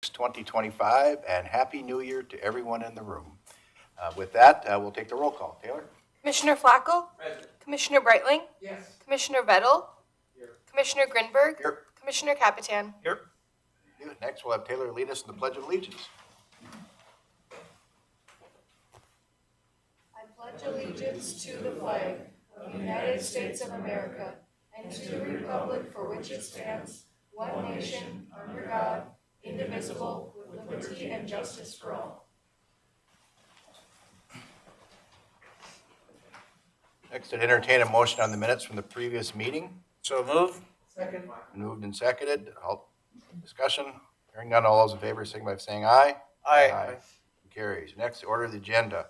2025, and Happy New Year to everyone in the room. With that, we'll take the roll call. Taylor? Commissioner Flacco? Present. Commissioner Breitling? Yes. Commissioner Vettel? Here. Commissioner Grinberg? Here. Commissioner Capitan? Here. Next, we'll have Taylor lead us in the Pledge of Allegiance. I pledge allegiance to the flag of the United States of America and to the republic for which it stands, one nation, under God, indivisible, with liberty and justice for all. Next, I'd entertain a motion on the minutes from the previous meeting. So move. Second. Moved and seconded. Discussion. Hearing none, all those in favor, signify by saying aye. Aye. Carries. Next, order of the agenda.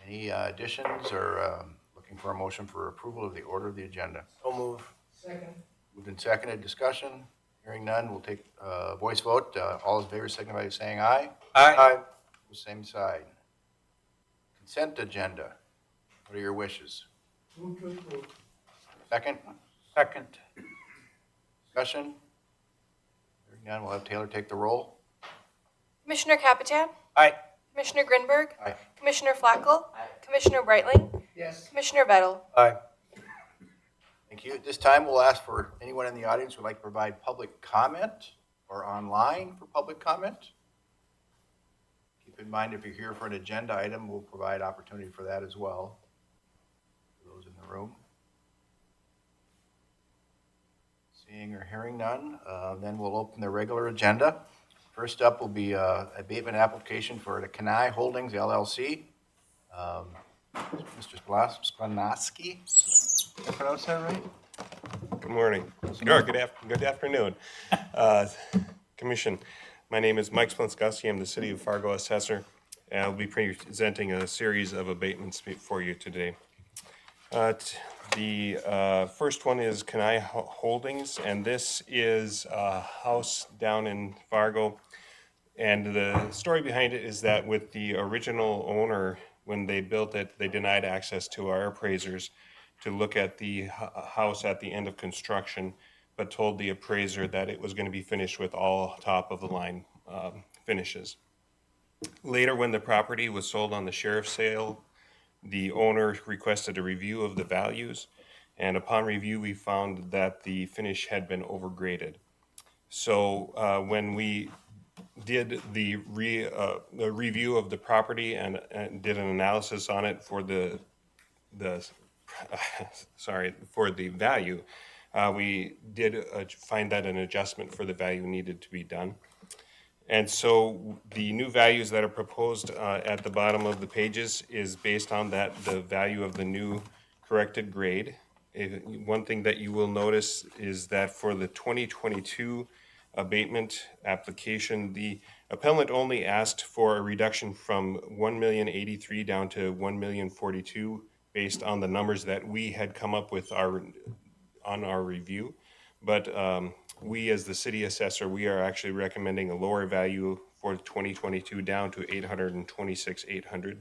Any additions or looking for a motion for approval of the order of the agenda? So move. Second. Moved and seconded. Discussion. Hearing none, we'll take a voice vote. All those in favor, signify by saying aye. Aye. Same side. Consent agenda. What are your wishes? Move to approve. Second? Second. Discussion? Hearing none, we'll have Taylor take the roll. Commissioner Capitan? Aye. Commissioner Grinberg? Aye. Commissioner Flacco? Aye. Commissioner Breitling? Yes. Commissioner Vettel? Aye. Thank you. At this time, we'll ask for anyone in the audience who would like to provide public comment or online for public comment. Keep in mind, if you're here for an agenda item, we'll provide opportunity for that as well. For those in the room. Seeing or hearing none, then we'll open the regular agenda. First up will be abatement application for the Kenai Holdings LLC. Mr. Splanoski, did I pronounce that right? Good morning. Good afternoon. Commission, my name is Mike Splanoski. I'm the City of Fargo Assessor, and I'll be presenting a series of abatements for you today. The first one is Kenai Holdings, and this is a house down in Fargo. And the story behind it is that with the original owner, when they built it, they denied access to our appraisers to look at the house at the end of construction, but told the appraiser that it was going to be finished with all top-of-the-line finishes. Later, when the property was sold on the sheriff's sale, the owner requested a review of the values, and upon review, we found that the finish had been overgraded. So when we did the review of the property and did an analysis on it for the value, we did find that an adjustment for the value needed to be done. And so the new values that are proposed at the bottom of the pages is based on the value of the new corrected grade. One thing that you will notice is that for the 2022 abatement application, the appellant only asked for a reduction from $1,083,000 down to $1,042,000 based on the numbers that we had come up with on our review. But we, as the city assessor, we are actually recommending a lower value for 2022 down to $826,800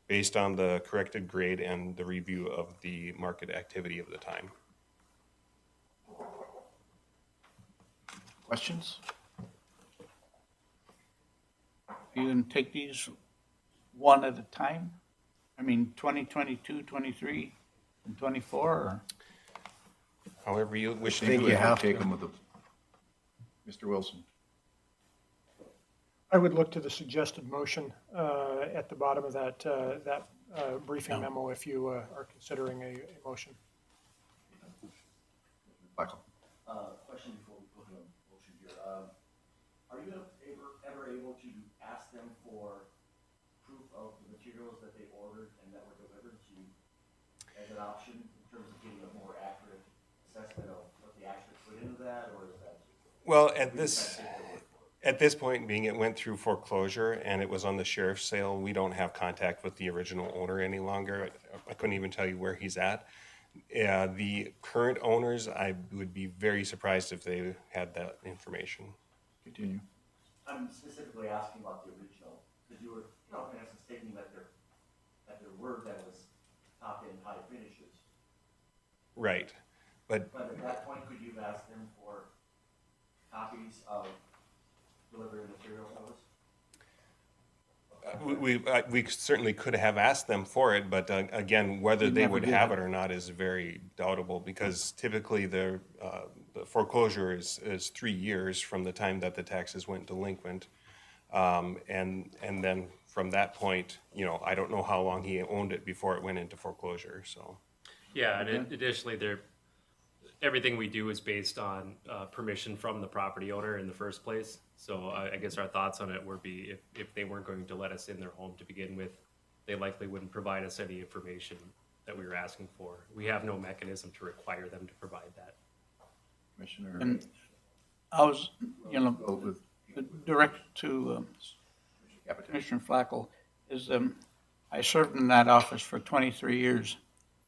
based on the corrected grade and the review of the market activity of the time. Questions? Are you going to take these one at a time? I mean, 2022, 23, and 24, or? However you wish to I think do you it. have to take them with Mr. Wilson. I would look to the suggested motion at the bottom of that briefing memo if you are considering a motion. Michael. Question before we put a motion here. Are you ever able to ask them for proof of the materials that they ordered and that were delivered to you as an option in terms of getting a more accurate assessment of what they actually put into that, or is that? Well, at this point, being it went through foreclosure and it was on the sheriff's sale, we don't have contact with the original owner any longer. I couldn't even tell you where he's at. The current owners, I would be very surprised if they had that information. Continue. I'm specifically asking about the original, because you were, in essence, stating that their word that was top end high finishes. Right, but at that point, could you have asked them for copies of delivering materials to us? We certainly could have asked them for it, but again, whether We they never would did. have it or not is very doubtable, because typically the foreclosure is 3 years from the time that the taxes went delinquent. And then from that point, you know, I don't know how long he owned it before it went into foreclosure, so. Yeah, and additionally, everything we do is based on permission from the property owner in the first place. So I guess our thoughts on it would be if they weren't going to let us in their home to begin with, they likely wouldn't provide us any information that we were asking for. We have no mechanism to require them to provide that. Commissioner. And I was, you know, direct to Abatement. Commissioner Flacco, is I served in that office for 23 years,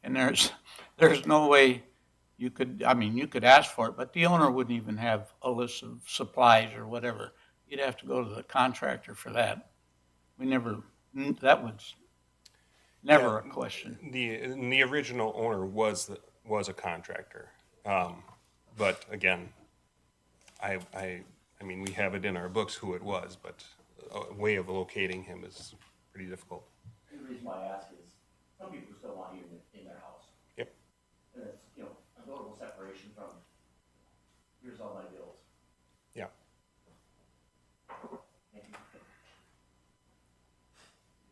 and there's no way you could, I mean, you could ask for it, but the owner wouldn't even have a list of supplies or whatever. You'd have to go to the contractor for that. We never, that was never a question. The original owner was a contractor. But again, I mean, we have it in our books who it was, but a way of locating him is pretty difficult. And the reason why I ask is, some people still want you in their house. Yep. And it's, you know, a notable separation from, here's all my bills. Yeah. Thank you.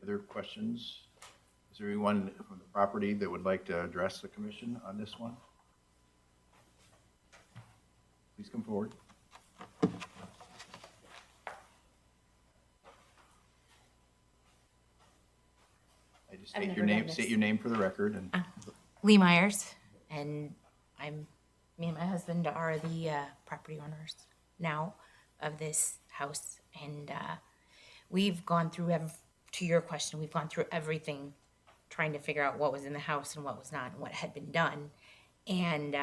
Other questions? Is there anyone from the property that would like to address the commission on this one? Please come forward. I just I've state never your name, done state this. your name for the record and Lee Myers, and me and my husband are the property owners now of this house, and we've gone through, to your question, we've gone through everything, trying to figure out what was in the house and what was not, and what had been done, and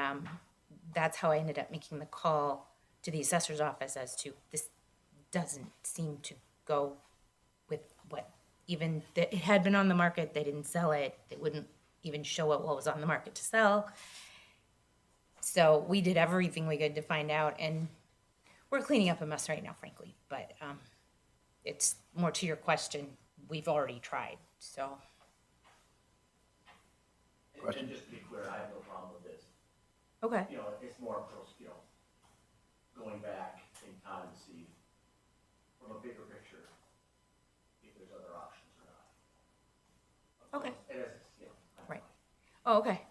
that's how I ended up making the call to the assessor's office as to this doesn't seem to go with what, even that it had been on the market, they didn't sell it, they wouldn't even show what was on the market to sell. So we did everything we could to find out, and we're cleaning up a mess right now, frankly. But it's more to your question, we've already tried, so. Question? And just to be clear, I have no problem with this. Okay. You know, it's more of those, you know, going back in time to see from a bigger picture if there's other options or not. Okay. It is, you know. Right. Oh, okay.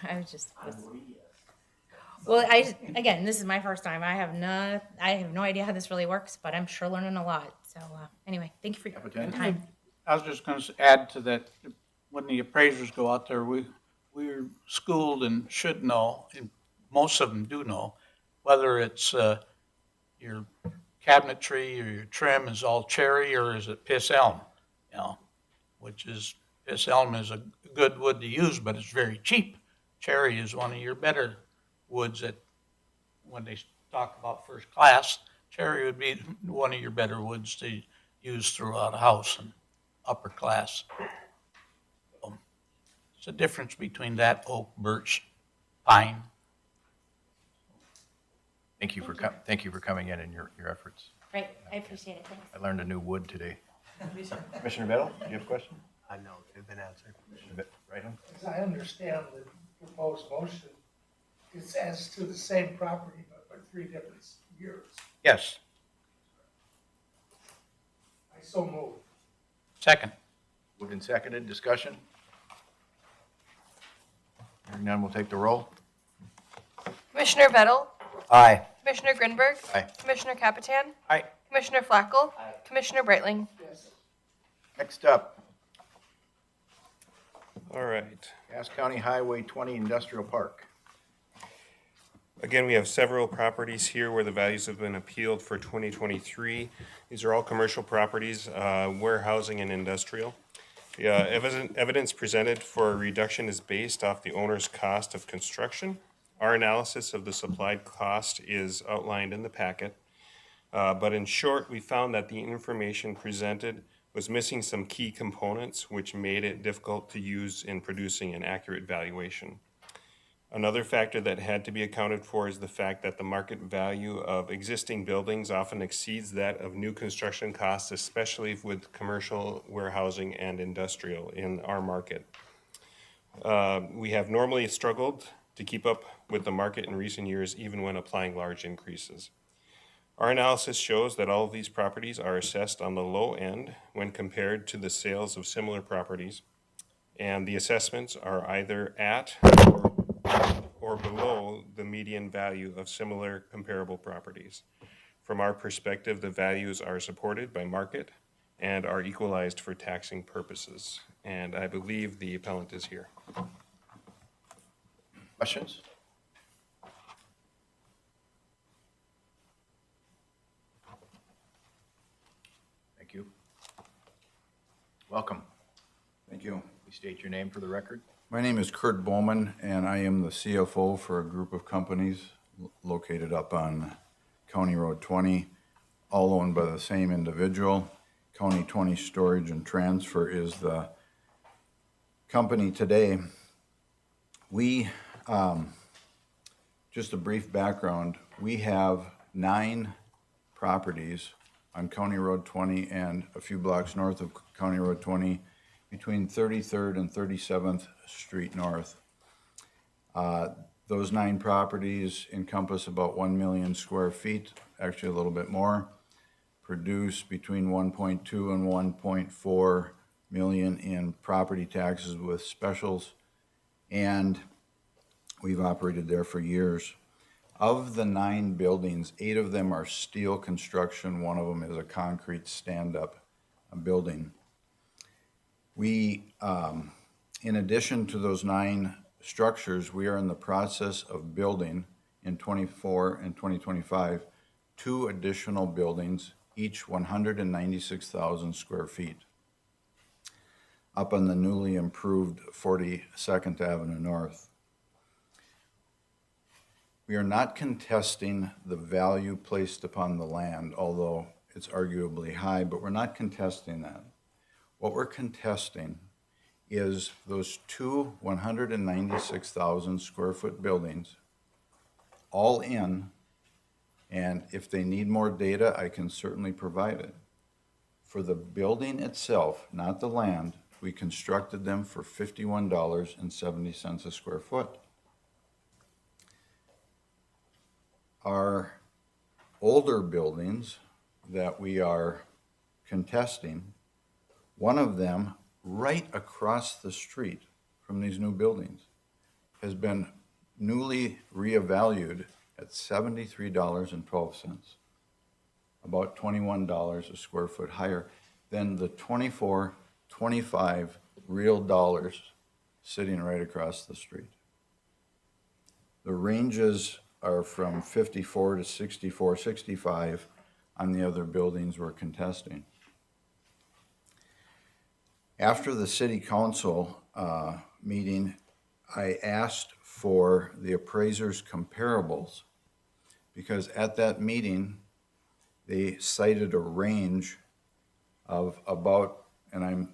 I was just, I'm Woody, yes. well, again, this is my first time. I have no idea how this really works, but I'm sure learning a lot. So anyway, thank you for your Abatement. time. I was just going to add to that, when the appraisers go out there, we're schooled and should know, and most of them do know, whether it's your cabinetry or your trim is all cherry or is it piss elm, you know, which is, piss elm is a good wood to use, but it's very cheap. Cherry is one of your better woods that, when they talk about first class, cherry would be one of your better woods to use throughout a house and upper class. It's a difference between that oak, birch, pine. thank you for coming in and your efforts. Great. I appreciate it. Thanks. I learned a new wood today. Commissioner Bettle, do you have a question? No, they've been answered. Right on. As I understand the proposed motion, it's as to the same property, but for 3 different years. Yes, I so move. second. Moved and seconded, discussion? Hearing none, we'll take the roll. Commissioner Bettel, Aye. Commissioner Grinberg, Aye. Commissioner Capitan, Aye. Commissioner Flacco, Commissioner Breitling. Yes. Next up, All right. Cass County Highway 20 Industrial Park. Again, we have several properties here where the values have been appealed for 2023. These are all commercial properties, warehousing and industrial. The evidence presented for a reduction is based off the owner's cost of construction. Our analysis of the supplied cost is outlined in the packet. But in short, we found that the information presented was missing some key components, which made it difficult to use in producing an accurate valuation. Another factor that had to be accounted for is the fact that the market value of existing buildings often exceeds that of new construction costs, especially with commercial warehousing and industrial in our market. We have normally struggled to keep up with the market in recent years, even when applying large increases. Our analysis shows that all of these properties are assessed on the low end when compared to the sales of similar properties, and the assessments are either at or below the median value of similar comparable properties. From our perspective, the values are supported by market and are equalized for taxing purposes. And I believe the appellant is here. Questions? Thank you. Welcome. Thank you. Please state your name for the record. My name is Kurt Bowman, and I am the CFO for a group of companies located up on County Road 20, all owned by the same individual. County 20 Storage and Transfer is the company today. We, just a brief background, we have 9 properties on County Road 20 and a few blocks north of County Road 20 between 33rd and 37th Street North. Those 9 properties encompass about 1 million square feet, actually a little bit more, produce between 1.2 and 1.4 million in property taxes with specials, and we've operated there for years. Of the 9 buildings, 8 of them are steel construction. 1 of them is a concrete stand-up building. We, in addition to those 9 structures, we are in the process of building in 24 and 2025 2 additional buildings, each 196,000 square feet, up on the newly improved 42nd Avenue North. We are not contesting the value placed upon the land, although it's arguably high, but we're not contesting that. What we're contesting is those 2 196,000 square foot buildings, all in, and if they need more data, I can certainly provide it. For the building itself, not the land, we constructed them for $51.70 a square foot. Our older buildings that we are contesting, one of them right across the street from these new buildings has been newly reevaluated at $73.12, about $21 a square foot higher than the $24, $25 real dollars sitting right across the street. The ranges are from 54 to 64, 65 on the other buildings we're contesting. After the city council meeting, I asked for the appraisers' comparables because at that meeting, they cited a range of about, and I'm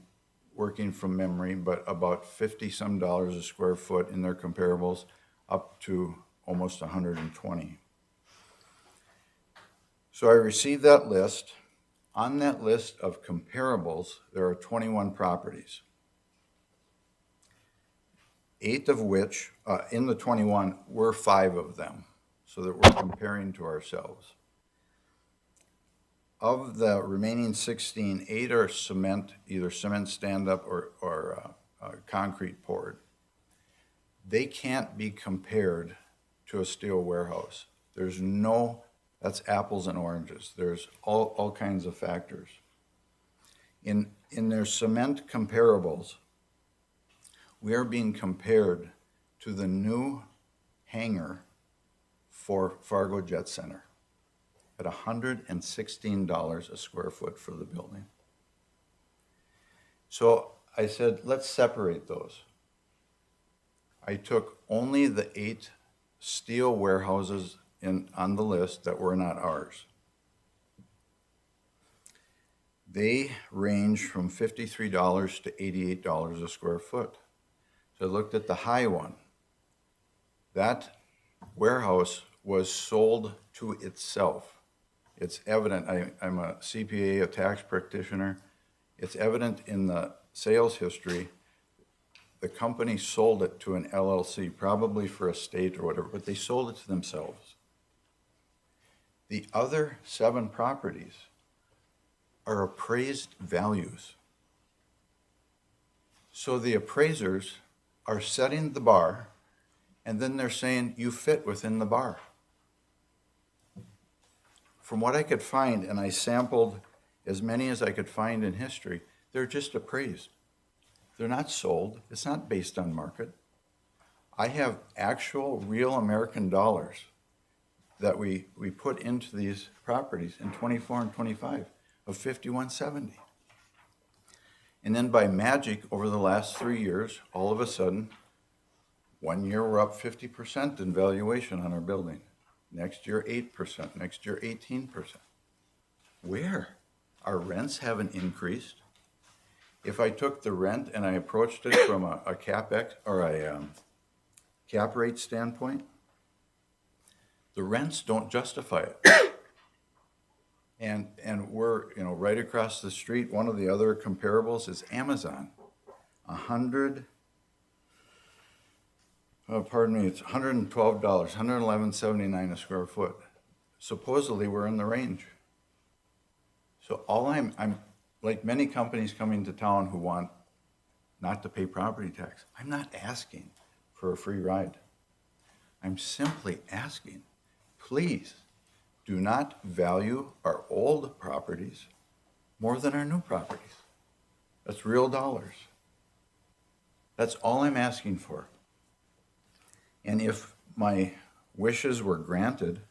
working from memory, but about $50-some a square foot in their comparables up to almost 120. So I received that list. On that list of comparables, there are 21 properties. 8 of which, in the 21, were 5 of them, so that we're comparing to ourselves. Of the remaining 16, 8 are cement, either cement stand-up or concrete poured. They can't be compared to a steel warehouse. There's no, that's apples and oranges. There's all kinds of factors. In their cement comparables, we are being compared to the new hangar for Fargo Jet Center at $116 a square foot for the building. So I said, let's separate those. I took only the 8 steel warehouses on the list that were not ours. They range from $53 to $88 a square foot. So I looked at the high one, That warehouse was sold to itself. It's evident, I'm a CPA, a tax practitioner. It's evident in the sales history. The company sold it to an LLC, probably for a state or whatever, but they sold it to themselves. The other 7 properties are appraised values. So the appraisers are setting the bar, and then they're saying you fit within the bar. From what I could find, and I sampled as many as I could find in history, they're just appraised. They're not sold. It's not based on market. I have actual real American dollars that we put into these properties in 24 and 25 of 5170. And then by magic, over the last 3 years, all of a sudden, 1 year we're up 50% in valuation on our building. Next year, 8%. Next year, 18%. Where? Our rents haven't increased. If I took the rent and I approached it from a CapEx or a cap rate standpoint, the rents don't justify it. And we're, right across the street. One of the other comparables is Amazon. It's $112, $111.79 a square foot. Supposedly we're in the range. So I'm like many companies coming to town who want not to pay property tax. I'm not asking for a free ride. I'm simply asking, please do not value our old properties more than our new properties. That's real dollars. That's all I'm asking for. And if my wishes were granted,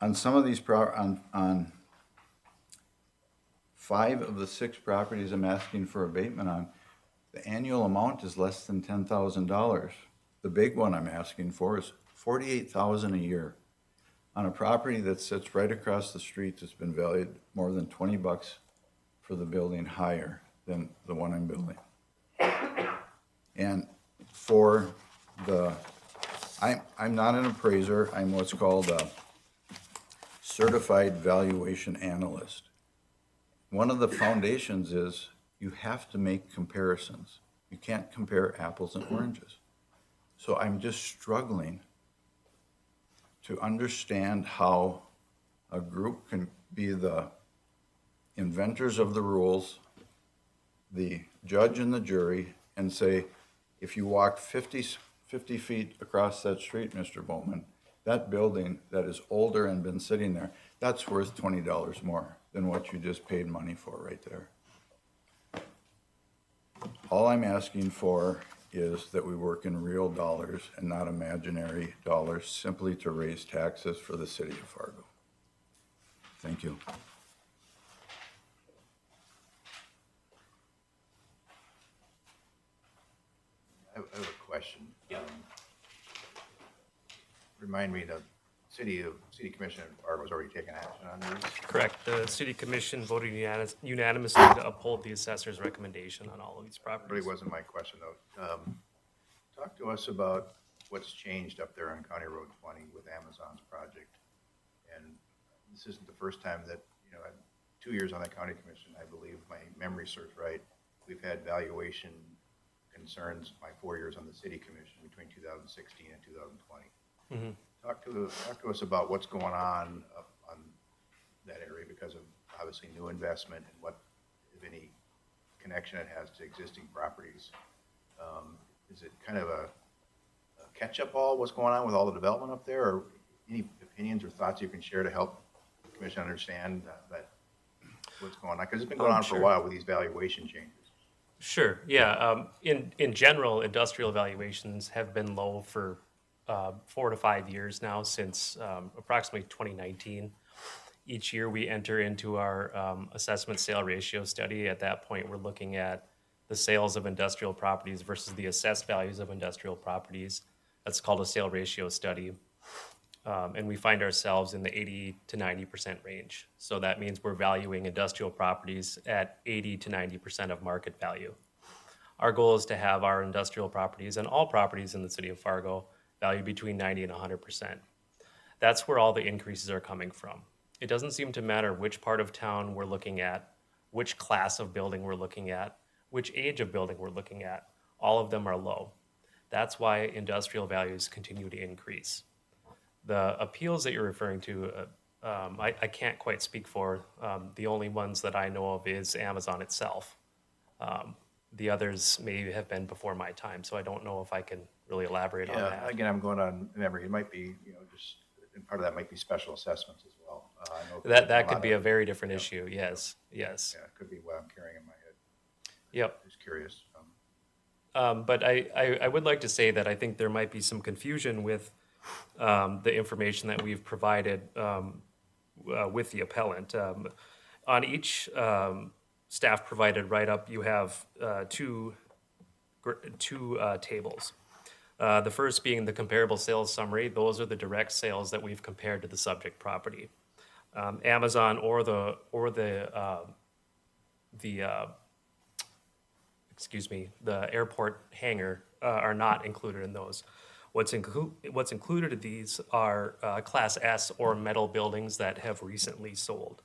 on some of these, on 5 of the 6 properties I'm asking for abatement on, the annual amount is less than $10,000. The big one I'm asking for is $48,000 a year on a property that sits right across the street that's been valued more than $20 for the building higher than the one I'm building. And for I'm not an appraiser, I'm what's called a certified valuation analyst. One of the foundations is you have to make comparisons. You can't compare apples and oranges. So I'm just struggling to understand how a group can be the inventors of the rules, the judge and the jury, and say, if you walk 50 feet across that street, Mr. Bowman, that building that is older and been sitting there, that's worth $20 more than what you just paid money for right there. All I'm asking for is that we work in real dollars and not imaginary dollars simply to raise taxes for the city of Fargo. Thank you. I have a question. Remind me, the city commission in Fargo has already taken action on these? Correct. The city commission voted unanimously to uphold the assessor's recommendation on all of these properties. Really wasn't my question, though. Talk to us about what's changed up there on County Road 20 with Amazon's project. And this isn't the first time that, I'm 2 years on the county commission, I believe, my memory serves right. We've had valuation concerns my 4 years on the city commission between 2016 and 2020. Mm-hmm. Talk to us about what's going on up on that area because of obviously new investment and what, if any, connection it has to existing properties. Is it kind of a catch-up all, what's going on with all the development up there, or any opinions or thoughts you can share to help the commission understand that what's going on? Because it's been going on for a while with these valuation changes. Sure. Yeah. In general, industrial valuations have been low for 4 to 5 years now, since approximately 2019. Each year we enter into our assessment sale ratio study. At that point, we're looking at the sales of industrial properties versus the assessed values of industrial properties. That's called a sale ratio study. And we find ourselves in the 80 to 90% range. So that means we're valuing industrial properties at 80 to 90% of market value. Our goal is to have our industrial properties and all properties in the city of Fargo valued between 90 and 100%. That's where all the increases are coming from. It doesn't seem to matter which part of town we're looking at, which class of building we're looking at, which age of building we're looking at. All of them are low. That's why industrial values continue to increase. The appeals that you're referring to, I can't quite speak for. The only ones that I know of is Amazon itself. The others may have been before my time, so I don't know if I can really elaborate on Yeah, that. again, I'm going on memory. It might be, just, and part of that might be special assessments as well. I know That lot could be a of- very different issue. Yes, yes. Yeah, it could be what I'm carrying in my head. Yep. Just curious. But I would like to say that I think there might be some confusion with the information that we've provided with the appellant. On each staff-provided write-up, you have two tables. The first being the comparable sales summary. Those are the direct sales that we've compared to the subject property. Amazon or the airport hangar are not included in those. What's included in these are Class S or metal buildings that have recently sold.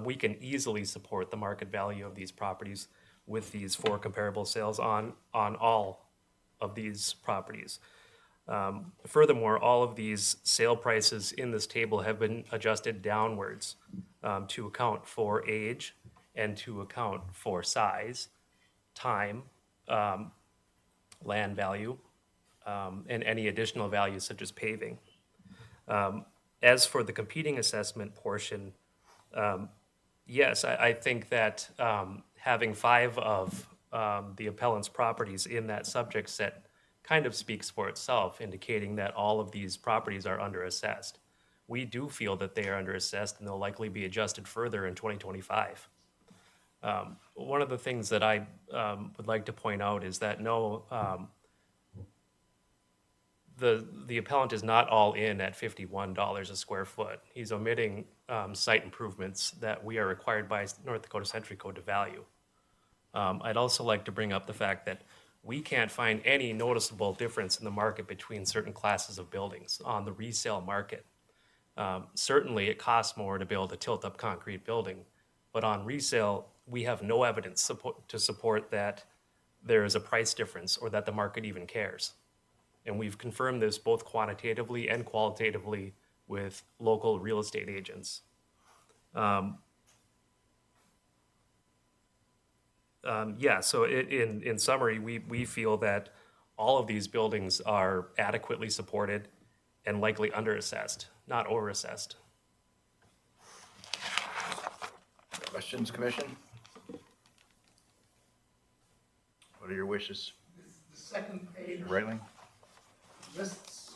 We can easily support the market value of these properties with these 4 comparable sales on all of these properties. Furthermore, all of these sale prices in this table have been adjusted downwards to account for age and to account for size, time, land value, and any additional values such as paving. As for the competing assessment portion, yes, I think that having 5 of the appellant's properties in that subject set kind of speaks for itself, indicating that all of these properties are underassessed. We do feel that they are underassessed and they'll likely be adjusted further in 2025. One of the things that I would like to point out is that the appellant is not all in at $51 a square foot. He's omitting site improvements that we are required by North Dakota Century Code to value. I'd also like to bring up the fact that we can't find any noticeable difference in the market between certain classes of buildings on the resale market. Certainly, it costs more to build a tilt-up concrete building, but on resale, we have no evidence to support that there is a price difference or that the market even cares. And we've confirmed this both quantitatively and qualitatively with local real estate agents. So in summary, we feel that all of these buildings are adequately supported and likely underassessed, not overassessed. Questions, Commission? What are your wishes? The second page Breitling? lists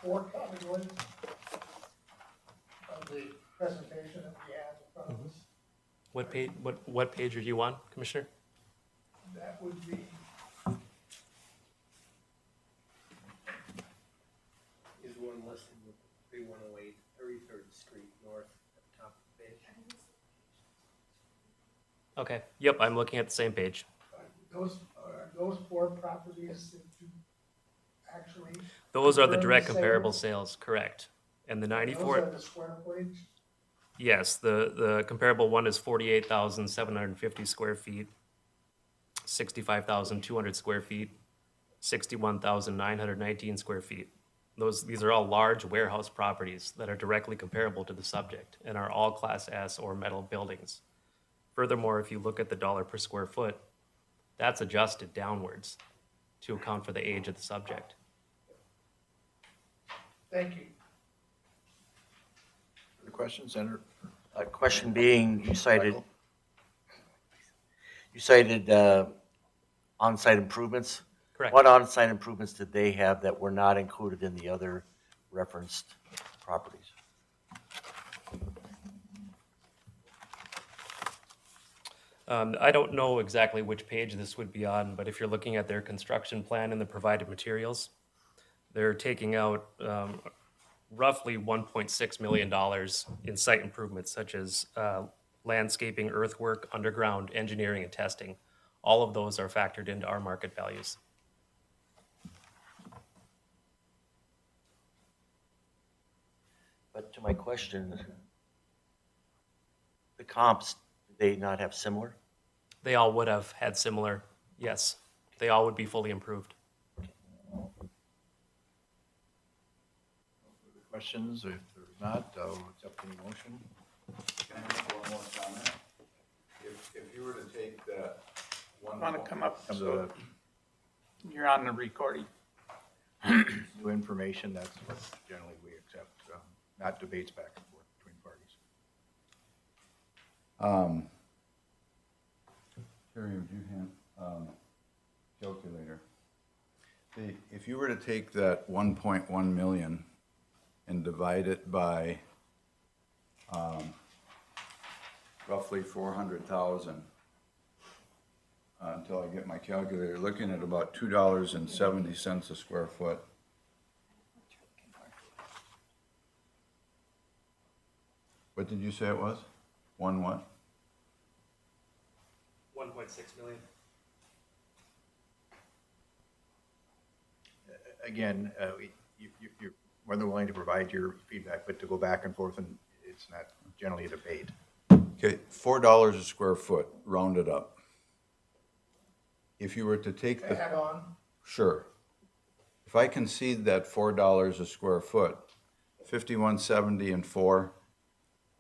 4 categories of the presentation that we have in front of us. What page are you on, Commissioner? That would be Is one listed with 3108 33rd Street North at the top of the page. Okay. Yep, I'm looking at the same page. those 4 properties that you actually. Those are the confirmed direct sales? comparable sales, correct. And the 94. Those are the square footage? Yes, the comparable one is 48,750 square feet, 65,200 square feet, 61,919 square feet. These are all large warehouse properties that are directly comparable to the subject and are all Class S or metal buildings. Furthermore, if you look at the dollar per square foot, that's adjusted downwards to account for the age of the subject. Thank you. Other questions, Senator? Question being, you cited on-site improvements. Correct. What on-site improvements did they have that were not included in the other referenced properties? I don't know exactly which page this would be on, but if you're looking at their construction plan and the provided materials, they're taking out roughly $1.6 million in site improvements such as landscaping, earthwork, underground engineering, and testing. all of those are factored into our market values. But to my question, the comps, do they not have similar? They all would have had similar, yes, they all would be fully improved. Questions? If there's not, I'll accept any motion. Can I make one more comment? If you were to take that one. Want to come up? Some of the You're on the recording. new information, that's what generally we accept, not debates back and forth between parties. Terry, would you hand, calculator? If you were to take that 1.1 million and divide it by, roughly 400,000, until I get my calculator, looking at about $2.70 a square foot. What did you say it was? One what? 1.6 million. Again, you're more than willing to provide your feedback, but to go back and forth, and it's not generally a debate. Okay, $4 a square foot, rounded up. If you were to take the. Add on, Sure. If I concede that $4 a square foot, 5170 and 4,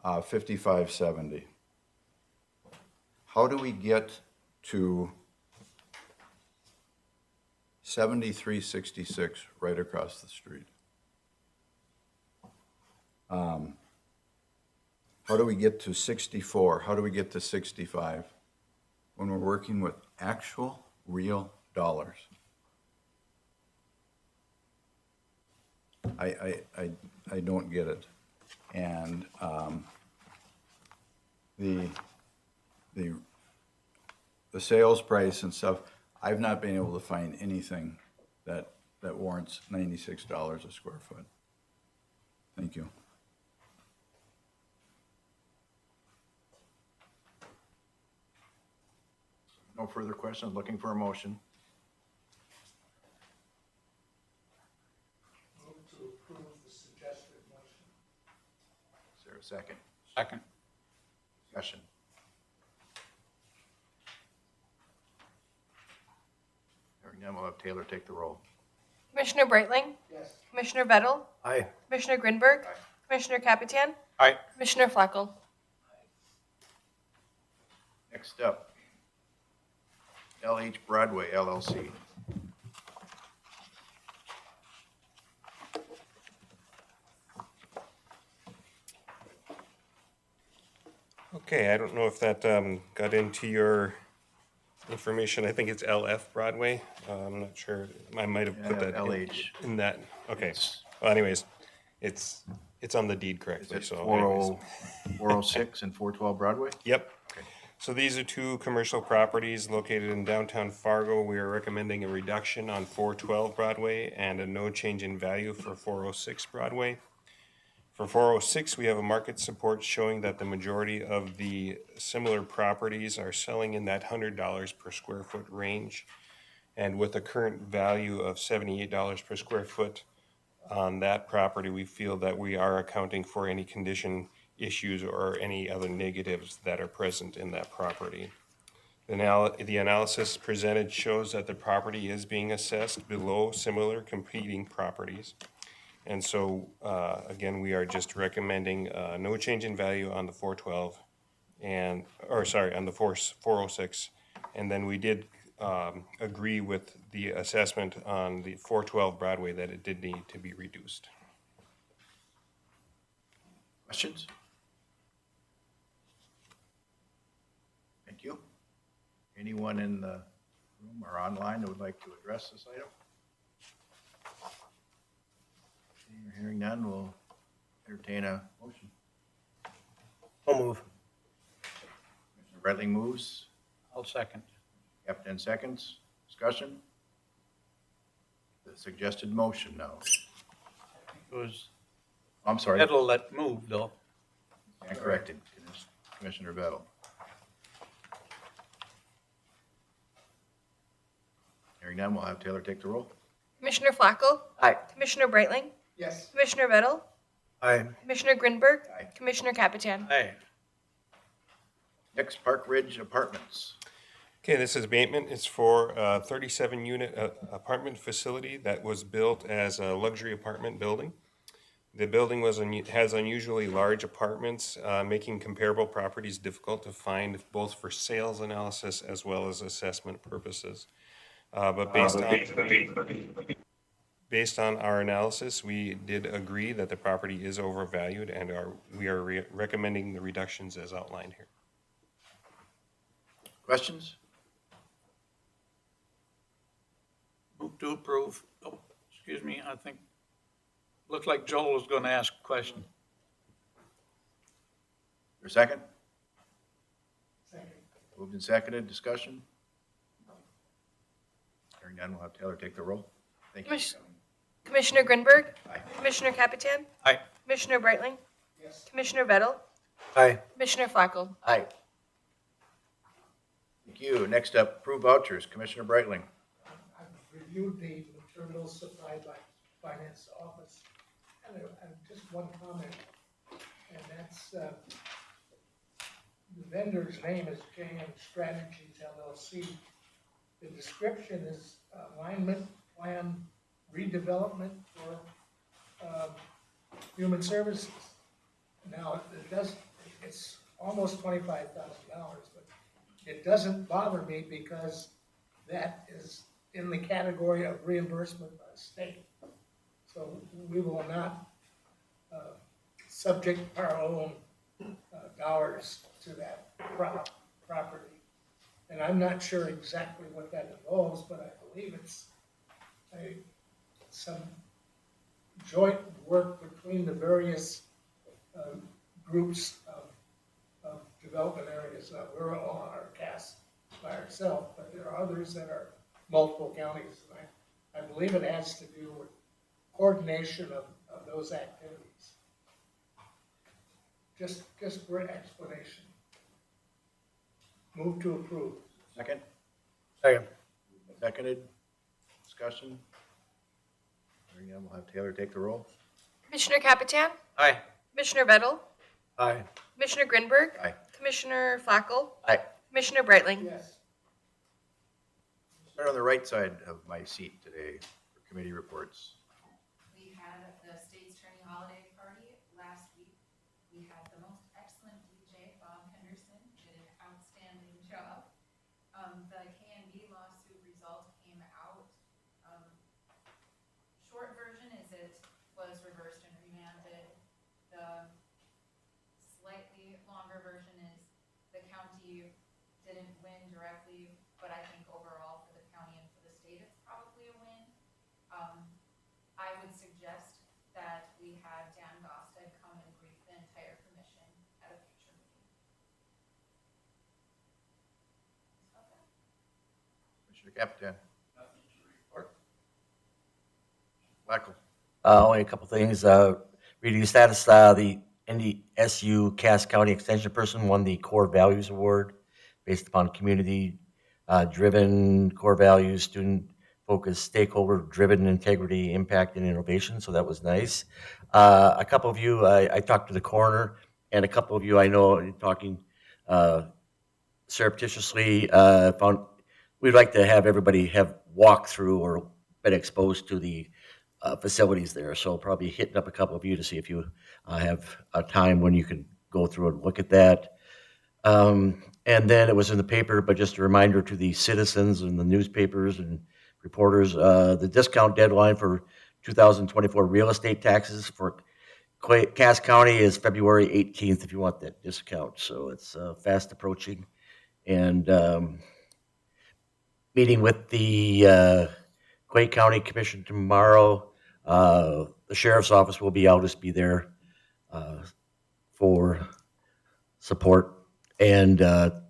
5570. How do we get to 7366 right across the street? How do we get to 64? How do we get to 65 when we're working with actual, real dollars? I don't get it. And the sales price and stuff, I've not been able to find anything that warrants $96 a square foot. Thank you. No further questions, looking for a motion. move to approve the suggested motion. Is there a second? Second. Discussion. Hearing none, we'll have Taylor take the roll. Commissioner Breitling, Yes. Commissioner Vettel, Aye. Commissioner Grinberg, Commissioner Capitan, Aye. Commissioner Flacco. Next up, LH Broadway LLC. Okay, I don't know if that got into your information. I think it's LF Broadway. I'm not sure. I might have put that LH. in that. Okay. Well, anyways, it's on the deed Is correctly. it So anyways. 406 and 412 Broadway? Yep. So these are two commercial properties located in downtown Fargo. We are recommending a reduction on 412 Broadway and a no change in value for 406 Broadway. For 406, we have a market support showing that the majority of the similar properties are selling in that $100 per square foot range. And with a current value of $78 per square foot on that property, we feel that we are accounting for any condition issues or any other negatives that are present in that property. The analysis presented shows that the property is being assessed below similar competing properties. And so, again, we are just recommending no change in value on the 412 on the 406. And then we did agree with the assessment on the 412 Broadway that it did need to be reduced. Questions? Thank you. Anyone in the room or online that would like to address this item? Hearing none, we'll entertain a motion. I'll move. Commissioner Redling moves, I'll second. Captain seconds, discussion? The suggested motion now. It was, I'm sorry, that'll let move though. stand corrected, Commissioner Vettel. Hearing none, we'll have Taylor take the roll. Commissioner Flacco? Aye. Commissioner Breitling? Yes. Commissioner Bettel? Aye. Commissioner Grinberg? Aye. Commissioner Capitan? Aye. Next, Park Ridge Apartments. Okay, this is abatement. It's for a 37-unit apartment facility that was built as a luxury apartment building. The building has unusually large apartments, making comparable properties difficult to find, both for sales analysis as well as assessment purposes. But based on our analysis, we did agree that the property is overvalued, and we are recommending the reductions as outlined here. Questions? Move to approve. Oh, excuse me, I think, looked like Joel was going to ask a question. For a second? Second. Moved and seconded, discussion? Hearing none, we'll have Taylor take the roll. Thank you. Commissioner Grinberg? Aye. Commissioner Capitan? Aye. Commissioner Breitling? Yes. Commissioner Bettel? Aye. Commissioner Flacco? Aye. Thank you. Next up, approve vouchers. Commissioner Breitling. I've reviewed the materials supplied by Finance Office, and just one comment, and that's, the vendor's name is JM Strategies LLC. The description is alignment plan redevelopment for human services. Now, it's almost $25,000, but it doesn't bother me because that is in the category of reimbursement by the state. So we will not subject our own dollars to that property. And I'm not sure exactly what that involves, but I believe it's some joint work between the various groups of development areas. We're all on our cast by ourselves, but there are others that are multiple counties. And I believe it has to do with coordination of those activities. Just for an explanation. Move to approve. Second? Second. Seconded. Discussion? Hearing none, we'll have Taylor take the roll. Commissioner Capitan? Aye. Commissioner Bettel? Aye. Commissioner Grinberg? Aye. Commissioner Flacco? Aye. Commissioner Breitling? Yes. Start on the right side of my seat today for committee reports. We had the state's attorney holiday party last week. We had the most excellent DJ, Bob Henderson, did an outstanding job. The K&B lawsuit result came out. Short version is it was reversed and remanded. The slightly longer version is the county didn't win directly, but I think overall for the county and for the state, it's probably a win. I would suggest that we have Dan Gosted come and brief the entire commission at a future meeting. Commissioner Capitan. Flacco. Only a couple things. Reading status, the NDSU Cass County Extension person won the Core Values Award based upon community driven core values, student focused, stakeholder driven integrity, impact, and innovation. So that was nice. A couple of you, I talked to the coroner, and a couple of you I know talking surreptitiously found we'd like to have everybody have walked through or been exposed to the facilities there. So probably hitting up a couple of you to see if you have a time when you can go through and look at that. And then it was in the paper, but just a reminder to the citizens and the newspapers and reporters, the discount deadline for 2024 real estate taxes for Cass County is February 18th if you want that discount. So it's fast approaching. And meeting with the Clay County Commission tomorrow. The sheriff's office will be, I'll just be there for support. And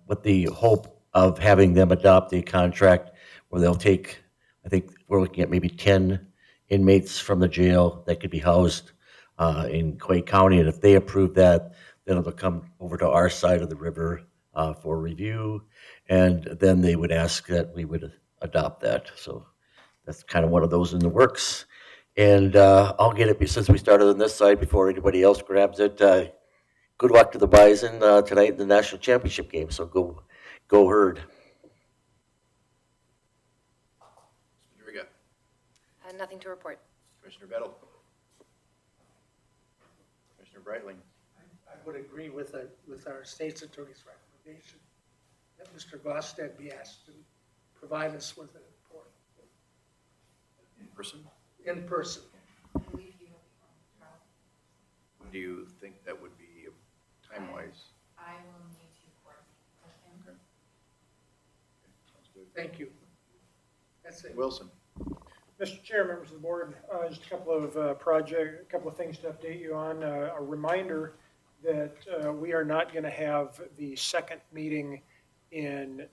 with the hope of having them adopt a contract where they'll take, I think we're looking at maybe 10 inmates from the jail that could be housed in Clay County. And if they approve that, then it'll come over to our side of the river for review. And then they would ask that we would adopt that. So that's kind of one of those in the works. And I'll get it, since we started on this side before anybody else grabs it. Good luck to the Bison tonight in the national championship game. So go Herd. Mr. Driga, Nothing to report. Commissioner Bettle, Commissioner Brightling. I would agree with our state's attorney's recommendation that Mr. Gosted be asked to provide us with a report In person? in person. When do you think that would be time-wise? I will need to coordinate with him. Okay. Sounds good. Thank you. That's it. Wilson. Mr. Chair, members of the board, just a couple of a couple of things to update you on. A reminder that we are not going to have the second meeting in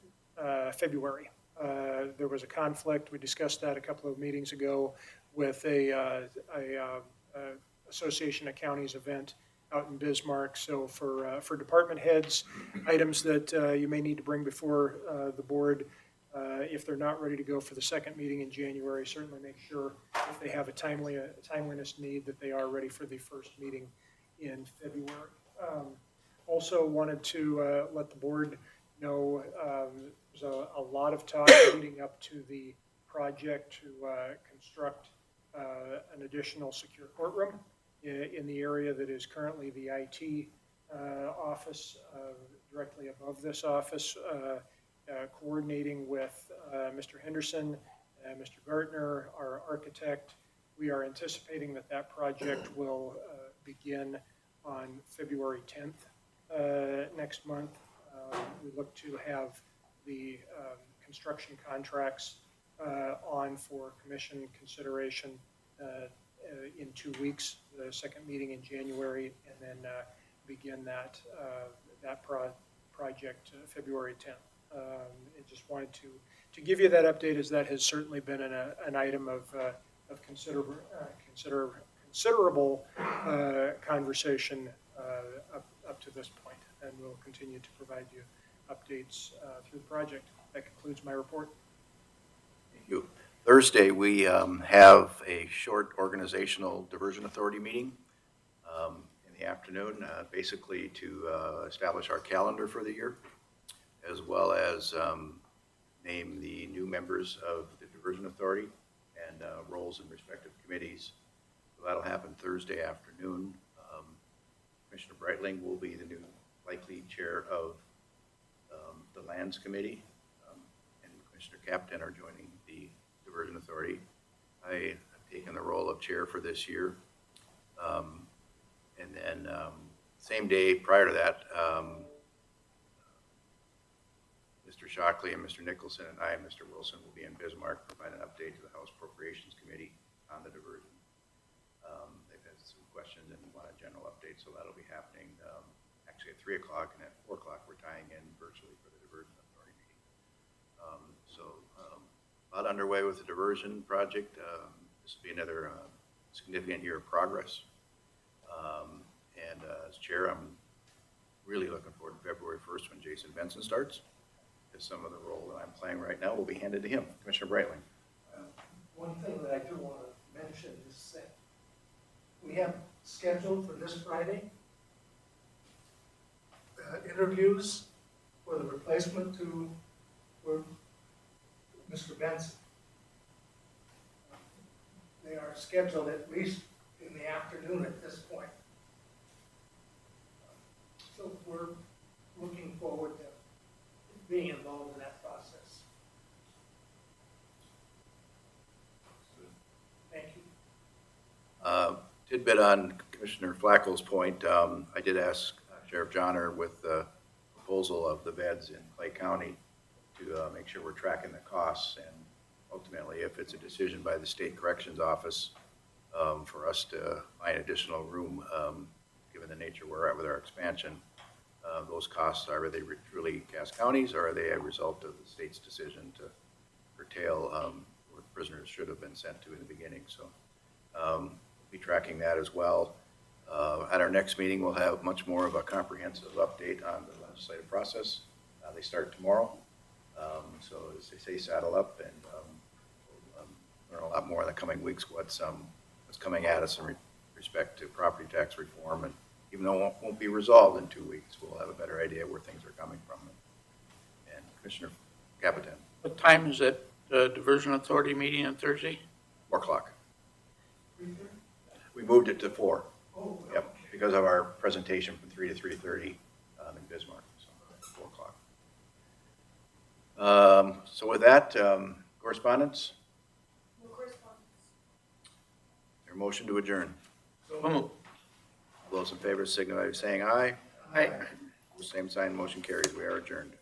February. There was a conflict. We discussed that a couple of meetings ago with a Association of Counties event out in Bismarck. So for department heads, items that you may need to bring before the board, if they're not ready to go for the second meeting in January, certainly make sure if they have a timeliness need that they are ready for the first meeting in February. Also wanted to let the board know there's a lot of talk leading up to the project to construct an additional secure courtroom in the area that is currently the IT office, directly above this office. Coordinating with Mr. Henderson, Mr. Gartner, our architect. We are anticipating that project will begin on February 10th next month. We look to have the construction contracts on for commission consideration in 2 weeks, the second meeting in January, and then begin that project February 10th. I just wanted to give you that update, as that has certainly been an item of considerable conversation up to this point, and we'll continue to provide you updates through the project. That concludes my report. Thank you. Thursday, we have a short organizational diversion authority meeting in the afternoon, basically to establish our calendar for the year, as well as name the new members of the diversion authority and roles in respective committees. So that'll happen Thursday afternoon. Commissioner Breitling will be the new likely chair of the Lands Committee, and Commissioner Captain are joining the diversion authority. I have taken the role of chair for this year. And then same day prior to that, Mr. Shockley and Mr. Nicholson and I and Mr. Wilson will be in Bismarck to provide an update to the House Appropriations Committee on the diversion. They've had some questions and want a general update, so that'll be happening actually at 3 o'clock, and at 4 o'clock we're tying in virtually for the diversion authority meeting. A lot underway with the diversion project. This will be another significant year of progress. And as chair, I'm really looking forward to February 1st when Jason Benson starts, because some of the role that I'm playing right now will be handed to him. Commissioner Breitling. One thing that I do want to mention is that we have scheduled for this Friday interviews for the replacement for Mr. Benson. They are scheduled at least in the afternoon at this point. So we're looking forward to being involved in that process. Thank you. Tidbit on Commissioner Flacco's point, I did ask Sheriff Johnner with the proposal of the beds in Clay County to make sure we're tracking the costs, and ultimately if it's a decision by the State Corrections Office for us to find additional room, given the nature we're at with our expansion, those costs, are they truly Cass County's, or are they a result of the state's decision to curtail where prisoners should have been sent to in the beginning? So we'll be tracking that as well. At our next meeting, we'll have much more of a comprehensive update on the legislative process. They start tomorrow, So as they say, saddle up and learn a lot more in the coming weeks what's coming at us in respect to property tax reform. And even though it won't be resolved in 2 weeks, we'll have a better idea where things are coming from. And Commissioner Abatement, What time is that Diversion Authority meeting on Thursday? 4 o'clock. We moved it to 4. Yep, because of our presentation from 3 to 3:30 in Bismarck, so 4 o'clock. So with that, correspondence? No correspondence. Your motion to adjourn. So moved. All those in favor signify by saying aye. Aye. Same sign, motion carries. We are adjourned.